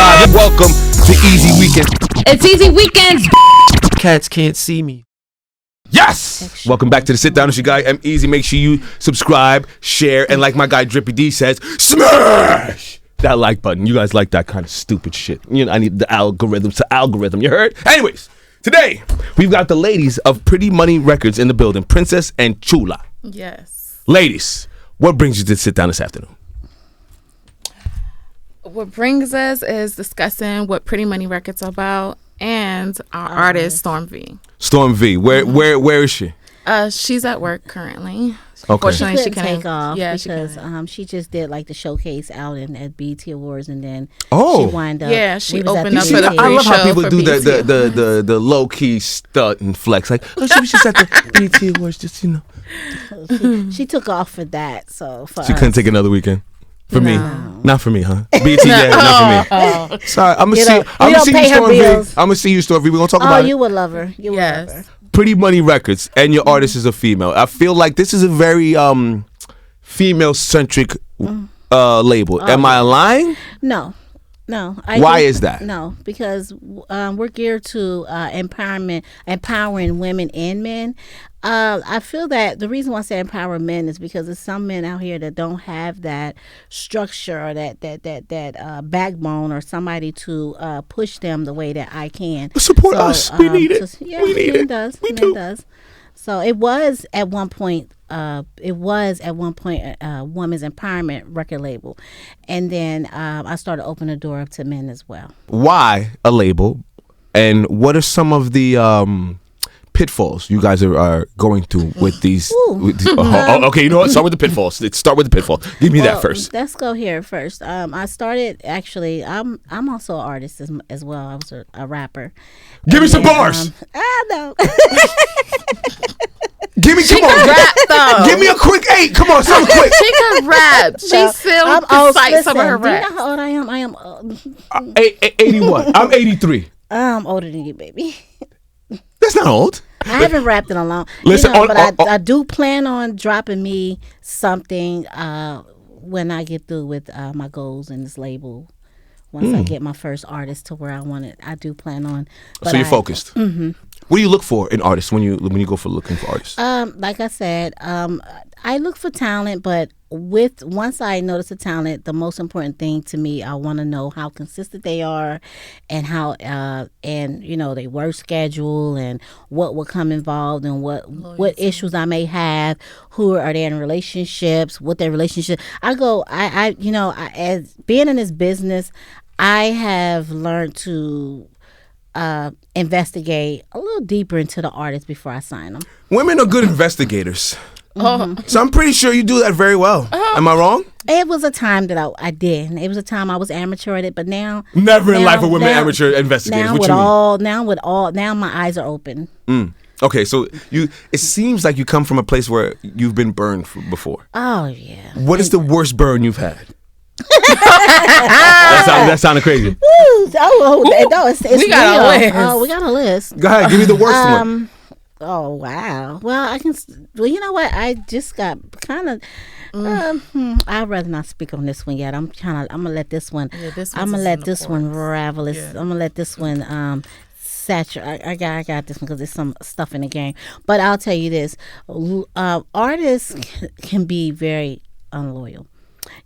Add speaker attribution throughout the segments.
Speaker 1: live. Welcome to Easy Weekend.
Speaker 2: It's Easy Weekends.
Speaker 3: Cats can't see me.
Speaker 1: Yes! Welcome back to the Sit Down. It's your guy, EmEz. Make sure you subscribe, share, and like my guy Drippy D says, smash that like button. You guys like that kind of stupid shit. You know, I need the algorithm. You heard? Anyways, today we've got the ladies of Pretty Money Records in the building, Princess and Chula.
Speaker 2: Yes.
Speaker 1: Ladies, what brings you to Sit Down this afternoon?
Speaker 2: What brings us is discussing what Pretty Money Records are about and our artist Storm V.
Speaker 1: Storm V, where is she?
Speaker 2: She's at work currently.
Speaker 1: Okay.
Speaker 2: Fortunately,
Speaker 4: She couldn't take off
Speaker 2: because
Speaker 4: she just did like the showcase out at BET Awards, and then
Speaker 1: Oh.
Speaker 4: she wind up.
Speaker 2: Yeah, she
Speaker 4: we was at
Speaker 2: opened
Speaker 4: the
Speaker 2: up for the
Speaker 4: BET.
Speaker 1: I love how
Speaker 2: show
Speaker 1: people
Speaker 2: for
Speaker 1: do
Speaker 2: BET.
Speaker 1: the low key stunt and flex. Like, oh, she was just at the BET Awards, just
Speaker 4: She took off for that, so for
Speaker 1: She
Speaker 4: us.
Speaker 1: couldn't take another weekend. For me, not for me, huh? BET, yeah, not for me. Sorry, I'm gonna see. I'm gonna see you, Storm V. I'm gonna see you, Storm V. We're gonna talk about
Speaker 4: you
Speaker 1: it.
Speaker 4: would love her. You would love her.
Speaker 1: Pretty Money Records, and your artist is a female. I feel like this is a very female centric label. Am I lying?
Speaker 4: No.
Speaker 1: Why is that?
Speaker 4: No, because we're geared to empowering women and men. I feel that the reason why I say empower men is because there's some men out here that don't have that structure or that backbone or somebody to push them the way that I can.
Speaker 1: Support us. We need it. We need it.
Speaker 4: We does. So it was at one point. A women's empowerment record label, and then I started opening the door up to men as well.
Speaker 1: Why a label, and what are some of the pitfalls you guys are going through with these? Okay, you know what? Start with the pitfalls. Let's start with the pitfalls. Give me that first.
Speaker 4: Let's go here first. I started actually. I'm also an artist as well. I was a rapper.
Speaker 1: Give me some bars.
Speaker 4: I know.
Speaker 1: Give me, come on.
Speaker 2: Rap, though.
Speaker 1: Give me a quick 8. Come on, something quick.
Speaker 2: She can rap. She still recites some of her
Speaker 4: Do you know
Speaker 2: raps.
Speaker 4: how old I am? I am
Speaker 1: 81. I'm 83.
Speaker 4: I'm older than you, baby.
Speaker 1: That's not old.
Speaker 4: I haven't rapped in a long.
Speaker 1: Listen,
Speaker 4: but I do plan on dropping me something when I get through with my goals in this label. Once I get my first artist to where I want it, I do plan on.
Speaker 1: So you're focused. Mm-hmm. What do you look for in artists when you go for looking for artists?
Speaker 4: Like I said, I look for talent, but once I notice a talent, the most important thing to me, I want to know how consistent they are, and how and their work schedule and what will come involved and what issues I may have. Who are they in relationships? What their relationship? As being in this business, I have learned to investigate a little deeper into the artist before I sign them.
Speaker 1: Women are good investigators.
Speaker 4: Mm-hmm.
Speaker 1: So I'm pretty sure you do that very well. Am I wrong?
Speaker 4: It was a time that I did. It was a time I was amateur at it, but now
Speaker 1: Never in life are women amateur investigators.
Speaker 4: Now my eyes are open.
Speaker 1: Okay, so it seems like you come from a place where you've been burned before.
Speaker 4: Oh yeah.
Speaker 1: What is the worst burn you've had? that sounded crazy.
Speaker 4: It's
Speaker 2: We got
Speaker 4: real.
Speaker 2: a list.
Speaker 4: Oh, we got a list.
Speaker 1: Go ahead, give me the worst one.
Speaker 4: Oh wow. Well, you know what? I just got kind of. I'd rather not speak on this one yet. I'm gonna let this one. I'm gonna let this one ravel. I'm gonna let this one. Saturate. I got this one because there's some stuff in the game. But I'll tell you this: artists can be very unloyal.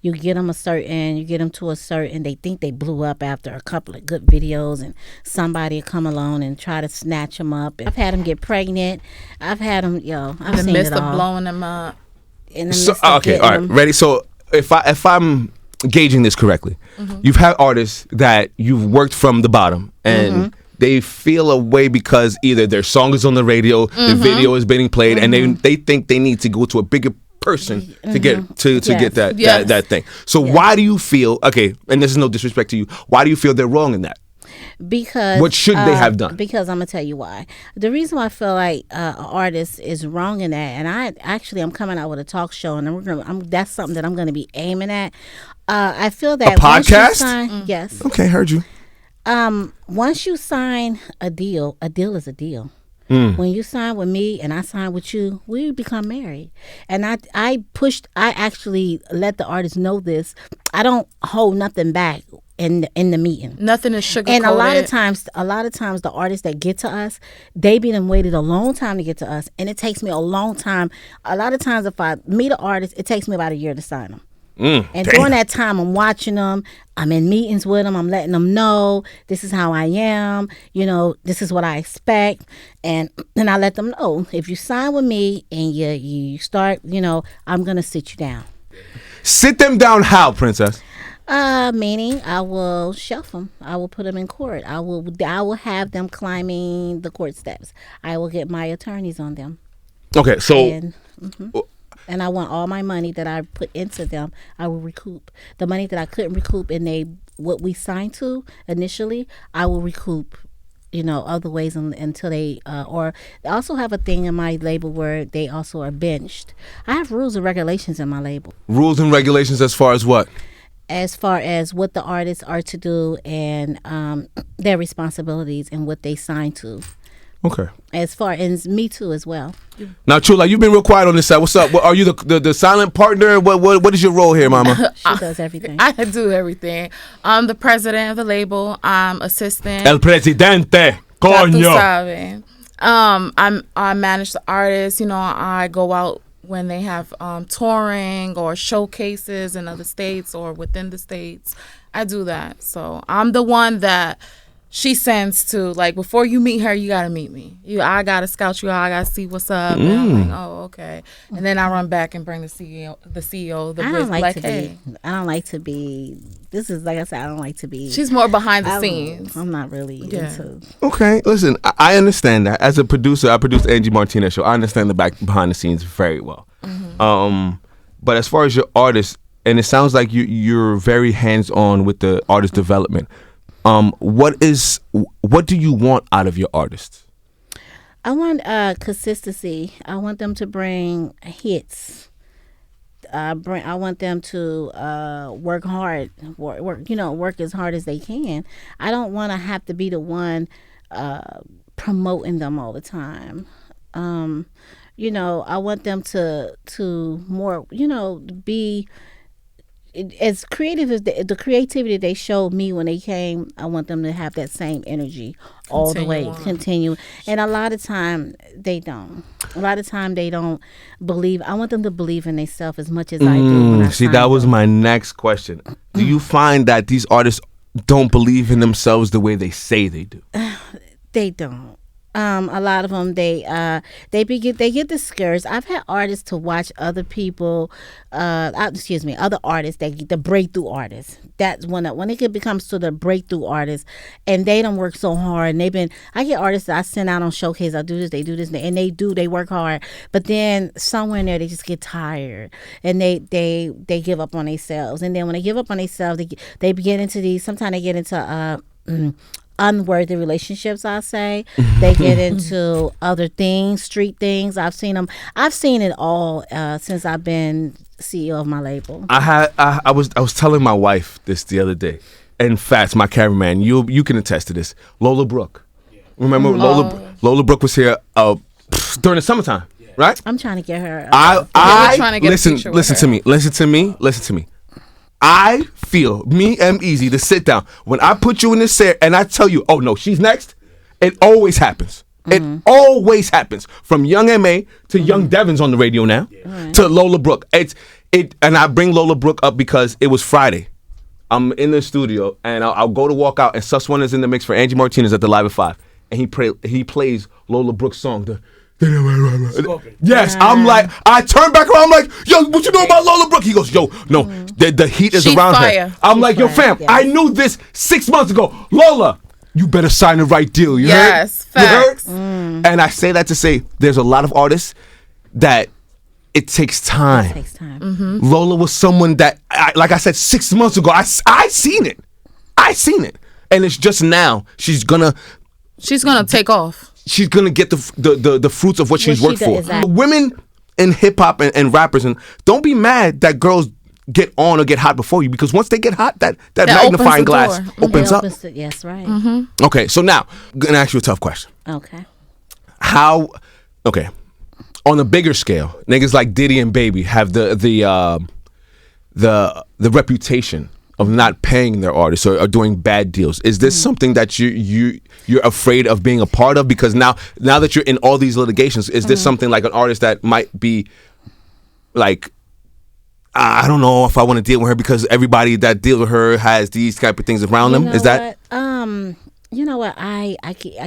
Speaker 4: You get them to a certain, they think they blew up after a couple of good videos, and somebody will come along and try to snatch them up. I've had them get pregnant. I've had them, I've
Speaker 2: In the
Speaker 4: seen
Speaker 2: midst
Speaker 4: it all.
Speaker 2: of blowing them up.
Speaker 1: Okay, all right, ready? So if I'm gauging this correctly, you've had artists that you've worked from the bottom, and they feel a way because either their song is on the radio, the video is being played, and they think they need to go to a bigger person to get get that thing. So why do you feel, okay, and this is no disrespect to you, why do you feel they're wrong in that?
Speaker 4: Because
Speaker 1: what should they have done?
Speaker 4: Because I'm gonna tell you why. The reason why I feel like an artist is wrong in that, and I'm coming out with a talk show, and that's something that I'm gonna be aiming at. I feel that
Speaker 1: a podcast.
Speaker 4: Yes.
Speaker 1: Okay, heard you.
Speaker 4: Once you sign a deal is a deal. When you sign with me and I sign with you, we become married. And I actually let the artist know this. I don't hold nothing back. in the meeting.
Speaker 2: Nothing is sugar-coated.
Speaker 4: And a lot of times the artists that get to us, they be done waited a long time to get to us, and it takes me a long time. A lot of times if I meet an artist, it takes me about a year to sign them. And during that time, I'm watching them. I'm in meetings with them. I'm letting them know this is how I am. This is what I expect. And then I let them know, if you sign with me and you start, I'm going to sit you down.
Speaker 1: Sit them down how, Princess?
Speaker 4: Meaning I will shelf them. I will put them in court. I will have them climbing the court steps. I will get my attorneys on them.
Speaker 1: Okay, so...
Speaker 4: And I want all my money that I put into them, I will recoup. The money that I couldn't recoup in what we signed to initially, I will recoup, other ways until they, or they also have a thing in my label where they also are benched. I have rules and regulations in my label.
Speaker 1: Rules and regulations as far as what?
Speaker 4: As far as what the artists are to do and their responsibilities and what they sign to.
Speaker 1: Okay.
Speaker 4: As far as me too as well.
Speaker 1: Now, Chula, you've been real quiet on this side. What's up? Are you the silent partner? What is your role here, Mama?
Speaker 4: She does everything.
Speaker 2: I do everything. I'm the president of the label. I'm assistant.
Speaker 1: El presidente. Coño.
Speaker 2: I manage the artists. I go out when they have touring or showcases in other states or within the states. I do that. So I'm the one that she sends to, like, before you meet her, you got to meet me. I got to scout you out. I got to see what's up. And I'm like, oh, okay. And then I run back and bring the CEO,
Speaker 4: I don't like to be, this is, like I said, I don't like to be.
Speaker 2: She's more behind the scenes.
Speaker 4: I'm not really into.
Speaker 1: Okay, listen, I understand that. As a producer, I produced Angie Martinez Show. I understand the behind the scenes very well. But as far as your artist, and it sounds like you're very hands-on with the artist development. What do you want out of your artists?
Speaker 4: I want consistency. I want them to bring hits. I want them to work hard. Work as hard as they can. I don't want to have to be the one promoting them all the time. I want them to more, be as creative as the creativity they showed me when they came. I want them to have that same energy all the way, continue. And a lot of time they don't. Believe. I want them to believe in themselves as much as I do.
Speaker 1: See, that was my next question. Do you find that these artists don't believe in themselves the way they say they do?
Speaker 4: They don't. A lot of them, they get discouraged. I've had artists to watch other people, other artists, the breakthrough artists. That's when it becomes to the breakthrough artists, and they don't work so hard. And I get artists that I send out on showcase. I do this, they do this, and they work hard. But then somewhere in there, they just get tired, and they give up on themselves. And then when they give up on themselves, they get into these. Sometimes they get into unworthy relationships. I say they get into other things, street things. I've seen it all since I've been CEO of my label. I was telling my wife this the other day. In fact, my cameraman, you can attest to this. Lola Brooke, remember Lola Brooke was here during the summertime, right? I'm trying to get her.
Speaker 1: Listen to me. I feel me, EmEz, to sit down. When I put you in this chair and I tell you, oh no, she's next, it always happens. It always happens. From young M.A. to young Devon's on the radio now, to Lola Brooke. And I bring Lola Brooke up because it was Friday. I'm in the studio and I'll go to walk out and Sus One is in the mix for Angie Martinez at the Live at 5. And he plays Lola Brooke's song, yes, I'm like, I turn back around, I'm like, yo, what you know about Lola Brooke? He goes, yo, no, the heat is
Speaker 2: She's
Speaker 1: around
Speaker 2: fire.
Speaker 1: her. I'm like, yo, fam, yes. I knew this 6 months ago. Lola, you better sign the right deal. You heard?
Speaker 2: Facts.
Speaker 1: You heard? And I say that to say there's a lot of artists that it takes time. Lola was someone that, like I said, 6 months ago, I seen it. And it's just now she's gonna
Speaker 2: take off.
Speaker 1: She's gonna get the fruits of what she's worked for.
Speaker 4: Exactly.
Speaker 1: Women in hip hop and rappers, and don't be mad that girls get on or get hot before you, because once they get hot, that magnifying glass opens up.
Speaker 4: Yes, right.
Speaker 1: Okay, so now I'm gonna ask you a tough question.
Speaker 4: Okay.
Speaker 1: On a bigger scale, niggas like Diddy and Baby have the reputation of not paying their artists or doing bad deals. Is this something that you're afraid of being a part of? Because now that you're in all these litigations, is this something like an artist that might be like, I don't know if I want to deal with her because everybody that deals with her has these type of things around them? Is that?
Speaker 4: You know what? I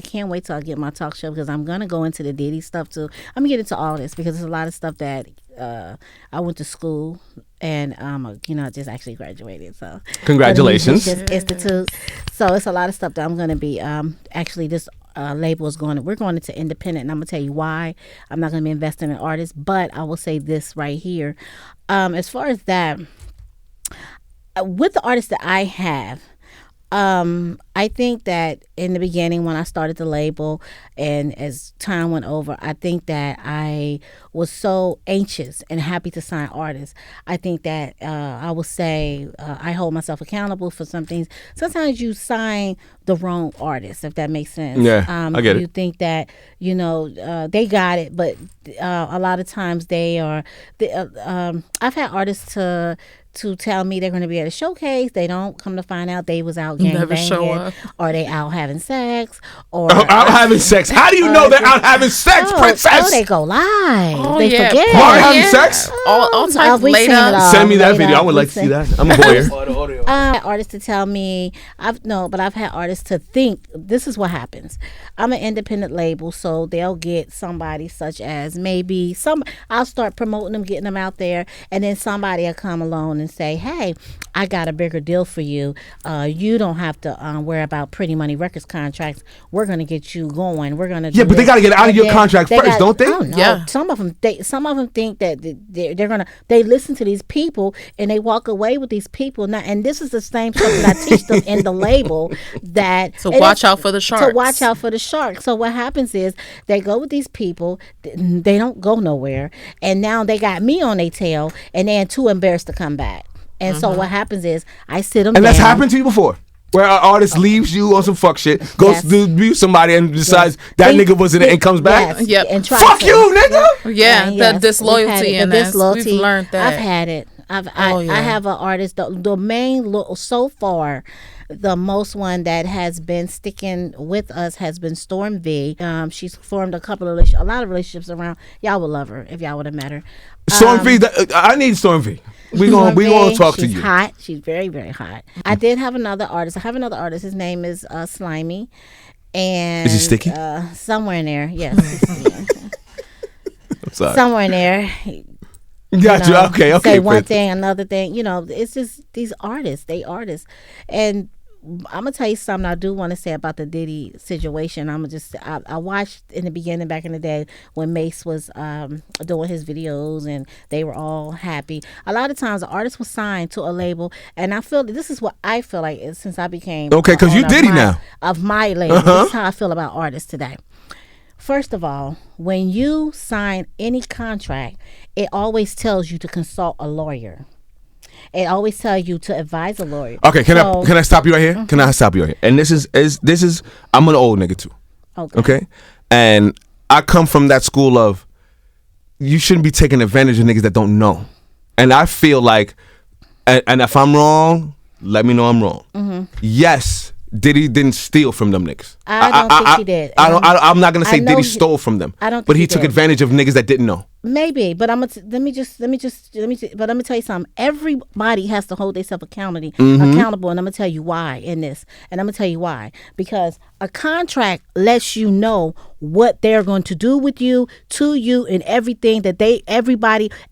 Speaker 4: can't wait till I get my talk show because I'm gonna go into the Diddy stuff too. I'm gonna get into all this because there's a lot of stuff that I went to school and I just actually graduated. So
Speaker 1: congratulations,
Speaker 4: Institute. So it's a lot of stuff that I'm gonna be actually this. Label is we're going into independent, and I'm gonna tell you why. I'm not gonna be investing in artists, but I will say this right here. As far as that, with the artists that I have, I think that in the beginning when I started the label and as time went over, I think that I was so anxious and happy to sign artists. I think that I will say I hold myself accountable for some things. Sometimes you sign the wrong artist, if that makes sense.
Speaker 1: Yeah, I get it.
Speaker 4: You think that, they got it, but a lot of times I've had artists to tell me they're going to be at a showcase. They don't come to find out they was out gangbanging, or they out having sex, or
Speaker 1: out having sex. How do you know they're out having sex, Princess?
Speaker 4: Oh, they go live. They forget.
Speaker 1: Are having sex?
Speaker 2: All types later.
Speaker 1: Send me that video. I would like to see that. I'm a voyeur.
Speaker 4: Artists to tell me, I've had artists to think this is what happens. I'm an independent label, so they'll get somebody such as maybe I'll start promoting them, getting them out there, and then somebody will come along and say, hey, I got a bigger deal for you. You don't have to worry about Pretty Money Records contracts. We're going to get you going. We're going to
Speaker 1: but they got to get out of your contract first, don't they?
Speaker 4: Oh, no. Yeah. Some of them think that they're going to, they listen to these people and they walk away with these people. Now, and this is the same stuff that I teach them in the label, that
Speaker 2: to watch out for the sharks.
Speaker 4: To watch out for the sharks. So what happens is they go with these people, they don't go nowhere, and now they got me on their tail, and they're too embarrassed to come back. And so what happens is I sit them down.
Speaker 1: And that's happened to you before? Where an artist leaves you on some fuck shit, goes to abuse somebody and decides that nigga wasn't it and comes back?
Speaker 2: Yes. Yep.
Speaker 4: And
Speaker 1: fuck you, nigga!
Speaker 2: Yeah, the disloyalty in this. We've learned that.
Speaker 4: I've had it. I have an artist, the main, so far, the most one that has been sticking with us has been Storm V. She's formed a lot of relationships around. Y'all would love her if y'all would have met her.
Speaker 1: Storm V, I need Storm V. We gonna talk to you.
Speaker 4: She's hot. She's very, very hot. I did have another artist. His name is Slimy. And
Speaker 1: is he sticky?
Speaker 4: Somewhere in there, yes.
Speaker 1: I'm sorry.
Speaker 4: Somewhere in there.
Speaker 1: Got you. Okay.
Speaker 4: Say one thing, another thing. It's just these artists. They artists. And I'm gonna tell you something I do want to say about the Diddy situation. I watched in the beginning, back in the day, when Mace was doing his videos and they were all happy. A lot of times the artist was signed to a label, and I feel this is what I feel like since I became
Speaker 1: because you Diddy now
Speaker 4: of my label. This is how I feel about artists today. First of all, when you sign any contract, it always tells you to consult a lawyer. It always tells you to advise a lawyer.
Speaker 1: Okay, can I stop you right here? Can I stop you right here? And this is I'm an old nigga too. Okay? And I come from that school of you shouldn't be taking advantage of niggas that don't know. And I feel like, and if I'm wrong, let me know I'm wrong. Mm-hmm. Yes, Diddy didn't steal from them niggas.
Speaker 4: I don't think he did.
Speaker 1: I'm not gonna say Diddy stole from them.
Speaker 4: I don't.
Speaker 1: But he took advantage of niggas that didn't know.
Speaker 4: Maybe, but let me tell you something. Everybody has to hold themselves accountable, and I'm gonna tell you why in this. And I'm gonna tell you why, because a contract lets you know what they're going to do with you, to you, and everything that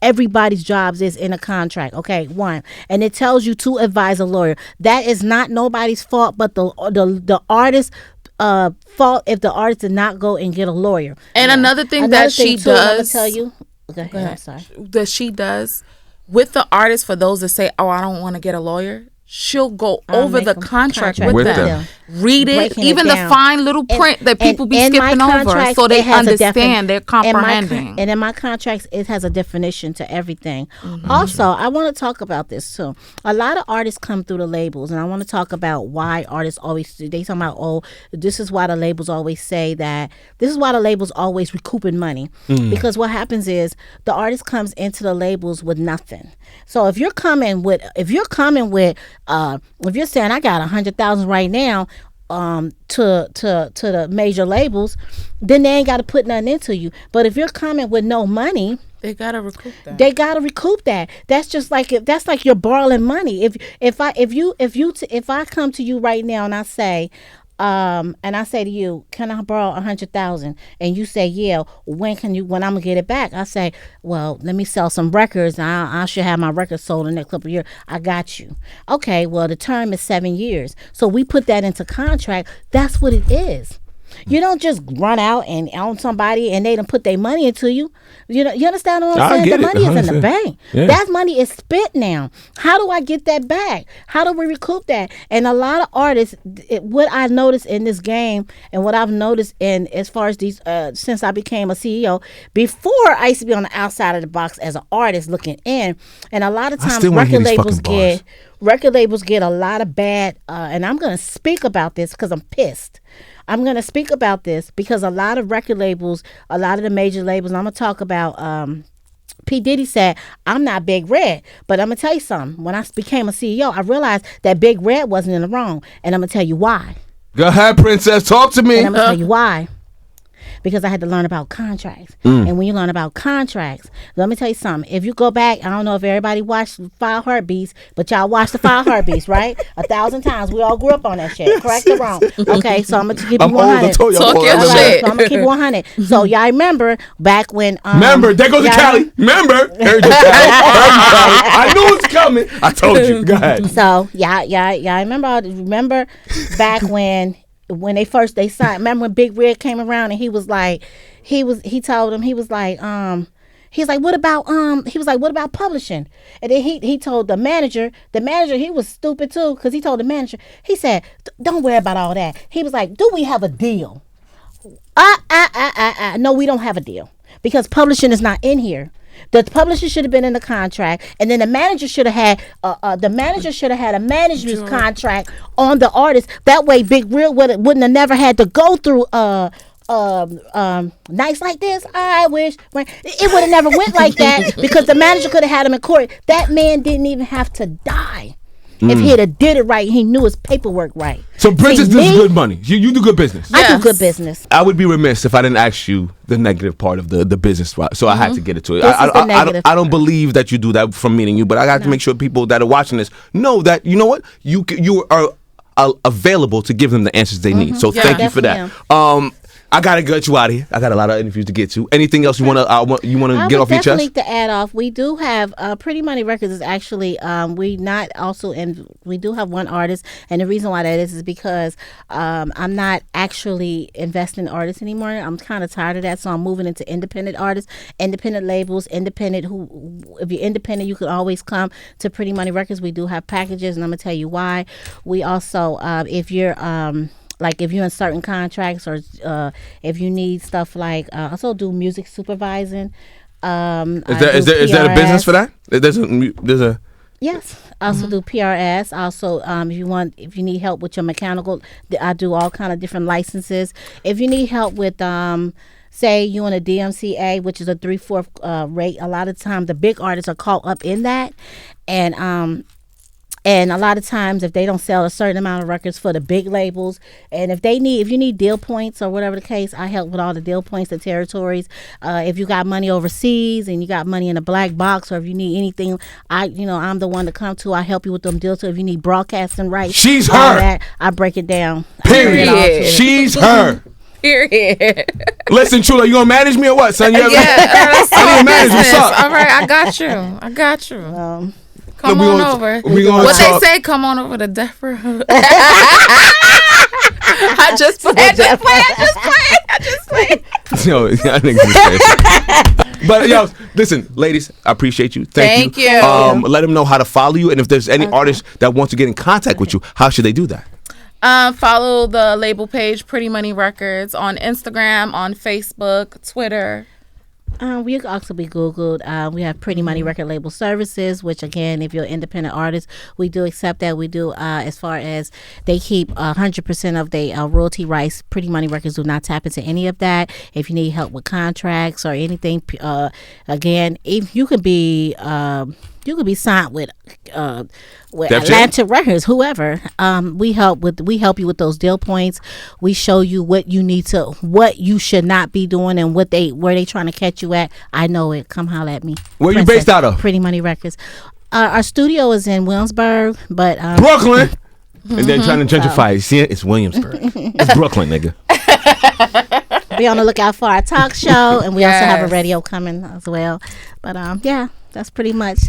Speaker 4: everybody's jobs is in a contract. Okay, one, and it tells you to advise a lawyer. That is not nobody's fault, but the artist's fault if the artist did not go and get a lawyer.
Speaker 2: And another thing that she does,
Speaker 4: I'm gonna tell you. Go ahead. I'm sorry.
Speaker 2: That she does with the artist, for those that say, "Oh, I don't want to get a lawyer," she'll go over the contract with them. Read it, even the fine little print that people be skipping over, so they understand, they're comprehending.
Speaker 4: And in my contracts, it has a definition to everything. Mm-hmm. Also, I want to talk about this too. A lot of artists come through the labels, and I want to talk about why artists always, they talk about, this is why the labels always say that, this is why the labels always recouping money. Because what happens is the artist comes into the labels with nothing. So if you're coming with If you're saying I got 100,000 right now, to the major labels, then they ain't got to put nothing into you. But if you're coming with no money,
Speaker 2: they gotta recoup that.
Speaker 4: That's just like that's like you're borrowing money. If I come to you right now and I say, and I say to you, can I borrow 100,000? And you say, yeah. When I'm gonna get it back? I say, well, let me sell some records. I should have my records sold in the next couple of years. I got you. Okay. Well, the term is 7 years, so we put that into contract. That's what it is. You don't just run out and own somebody and they done put their money into you. You understand what I'm saying? The money is in the bank. Yeah. That money is spent now. How do I get that back? How do we recoup that? And a lot of artists, what I noticed in this game and what I've noticed in as far as these, since I became a CEO, before I used to be on the outside of the box as an artist looking in, and a lot of times record labels get a lot of bad, and I'm going to speak about this because I'm pissed. I'm going to speak about this because a lot of record labels, a lot of the major labels, and I'm going to talk about, P. Diddy said, I'm not Big Red, but I'm going to tell you something. When I became a CEO, I realized that Big Red wasn't in the wrong, and I'm going to tell you why.
Speaker 1: Go ahead, Princess, talk to me.
Speaker 4: And I'm going to tell you why. Because I had to learn about contracts. And when you learn about contracts, let me tell you something. If you go back, I don't know if everybody watched 5 Heartbeats, but y'all watched the 5 Heartbeats, right? 1,000 times. We all grew up on that shit. Correct or wrong? Okay, so I'm going to keep it 100.
Speaker 2: Talk your shit.
Speaker 4: So I'm going to keep it 100. So y'all remember back when...
Speaker 1: remember, there goes the Cali. Remember? I knew it was coming. I told you. Go ahead.
Speaker 4: So, y'all remember back when they signed, remember when Big Red came around and he was like, what about publishing? And then he told the manager, he was stupid too, because he told the manager, he said, don't worry about all that. He was like, do we have a deal? No, we don't have a deal, because publishing is not in here. The publisher should have been in the contract, and then the manager should have had a manager's contract on the artist. That way, Big Real wouldn't have never had to go through nights like this. I wish it would have never went like that, because the manager could have had him in court. That man didn't even have to die. If he'd have did it right, he knew his paperwork right.
Speaker 1: So Princess does good money. You do good business.
Speaker 4: Yes. I do good business.
Speaker 1: I would be remiss if I didn't ask you the negative part of the business, so I had to get it to it. I don't believe that you do that from meeting you, but I got to make sure people that are watching this know that, you know what, you are available to give them the answers they need. So thank you for that. I gotta get you out of here. I got a lot of interviews to get to. Anything else you wanna get off your chest?
Speaker 4: Definitely to add off, we do have Pretty Money Records is actually we do have one artist, and the reason why that is because I'm not actually investing in artists anymore. I'm kind of tired of that, so I'm moving into independent artists, independent labels, independent. If you're independent, you can always come to Pretty Money Records. We do have packages, and I'm gonna tell you why. We also, if you're like if you're in certain contracts, or if you need stuff like I also do music supervising. Is
Speaker 1: that a business for that? There's a
Speaker 4: yes. I also do PRS. Also, if you need help with your mechanical, I do all kind of different licenses. If you need help with say you in a DMCA, which is a 3/4 rate, a lot of times the big artists are caught up in that, and a lot of times, if they don't sell a certain amount of records for the big labels, and if you need deal points or whatever the case, I help with all the deal points, the territories. If you got money overseas and you got money in a black box, or if you need anything, I'm the one to come to. I help you with them deals. So if you need broadcasting rights,
Speaker 1: she's
Speaker 4: all
Speaker 1: her.
Speaker 4: That, I break it down.
Speaker 1: Period. She's her.
Speaker 2: Period.
Speaker 1: Listen, Chula, you gonna manage me or what, son? I need a manager. What's up?
Speaker 2: All right, I got you. Come on over. What they say, come on over to Death Row. I just played.
Speaker 1: Yo, I think but yo, listen, ladies, I appreciate you. Thank you. Let them know how to follow you, and if there's any artists that want to get in contact with you, how should they do that?
Speaker 2: Follow the label page, Pretty Money Records, on Instagram, on Facebook, Twitter.
Speaker 4: We can also be Googled. We have Pretty Money Record Label Services, which again, if you're an independent artist, we do accept that. We do, as far as they keep 100% of their royalty rights. Pretty Money Records do not tap into any of that. If you need help with contracts or anything, again, if you could be you could be signed with Atlantic Records, whoever. We help you with those deal points. We show you what you should not be doing and where they trying to catch you at. I know it. Come holler at me.
Speaker 1: Where you based out of?
Speaker 4: Pretty Money Records. Our studio is in Williamsburg, but
Speaker 1: Brooklyn. And then trying to gentrify. You see it? It's Williamsburg. It's Brooklyn, nigga.
Speaker 4: Be on the lookout for our talk show, and we also have a radio coming as well. But yeah, that's pretty much.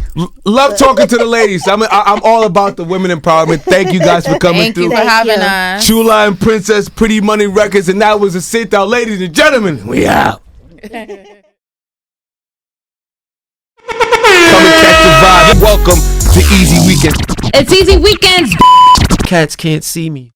Speaker 1: Love talking to the ladies. I'm all about the women empowerment. Thank you guys for coming through.
Speaker 2: Thank you for having us.
Speaker 1: Chula and Princess, Pretty Money Records, and that was a Sitdown, ladies and gentlemen. We out. Come and catch the vibe. Welcome to Easy Weekends.
Speaker 2: It's Easy Weekends.
Speaker 3: Cats can't see me.